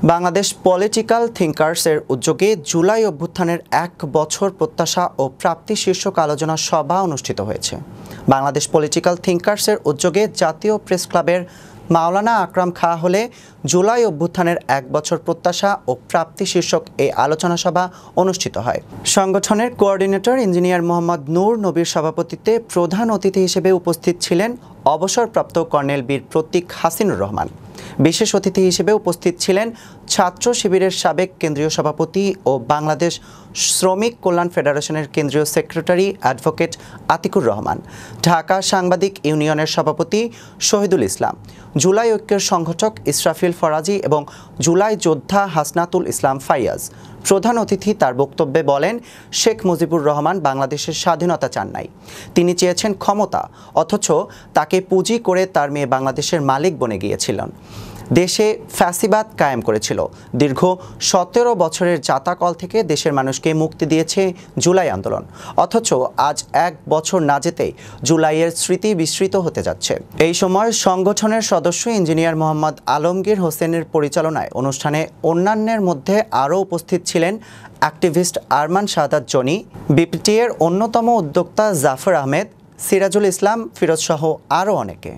Bangladesh political থিংকার্সের উদ্যোগে জুলাই অভ্যুত্থানের ১ বছর প্রত্যাশা ও প্রাপ্তি শীর্ষক আলোচনা সভা অনুষ্ঠিত হয়েছে। বাংলাদেশ পলিটিক্যাল থিংকার্সের উদ্যোগে জাতীয় প্রেস ক্লাবের মাওলানা আকরাম খাঁ হলে জুলাই অভ্যুত্থানের ১ বছর প্রত্যাশা ও প্রাপ্তি শীর্ষক এই আলোচনা সভা অনুষ্ঠিত হয়। সংগঠনের কোঅর্ডিনেটর ইঞ্জিনিয়ার মোহাম্মদ নূর নবীর সভাপতিত্বে প্রধান অতিথি হিসেবে উপস্থিত ছিলেন অবসরপ্রাপ্ত কর্নেল বীর প্রতীক হাসিনুর রহমান। বিশেষ অতিথি হিসেবে উপস্থিত ছিলেন ছাত্র শিবিরের সাবেক কেন্দ্রীয় সভাপতি ও বাংলাদেশ শ্রমিক কল্যাণ ফেডারেশনের কেন্দ্রীয় সেক্রেটারি অ্যাডভোকেট আতিকুর রহমান, ঢাকা সাংবাদিক ইউনিয়নের সভাপতি শহীদুল ইসলাম, জুলাই ঐক্যের সংগঠক ইসরাফিল ফরাজি এবং জুলাই যোদ্ধা হাসনাতুল ইসলাম ফাইয়াজ। প্রধান অতিথি তার বক্তব্যে বলেন, শেখ মুজিবুর রহমান বাংলাদেশের স্বাধীনতা চান নাই, তিনি চেয়েছেন ক্ষমতা, অথচ তাকে পুঁজি করে তার মেয়ে বাংলাদেশের মালিক বনে গিয়েছিলেন। দেশে ফ্যাসিবাদ কায়েম করেছিল। দীর্ঘ ১৭ বছরের জাতাকল থেকে দেশের মানুষকে মুক্তি দিয়েছে জুলাই আন্দোলন, অথচ আজ ১ বছর না যেতেই জুলাইয়ের স্মৃতি বিস্মৃত হতে যাচ্ছে। এই সময় সংগঠনের সদস্য ইঞ্জিনিয়ার মোহাম্মদ আলমগীর হোসেনের পরিচালনায় অনুষ্ঠানে অন্যান্যের মধ্যে আরও উপস্থিত ছিলেন অ্যাক্টিভিস্ট আরমান শাহাদাত জনি, বিপিটিএর অন্যতম উদ্যোক্তা জাফর আহমেদ, সিরাজুল ইসলাম ফিরোজ সহ আরও অনেকে।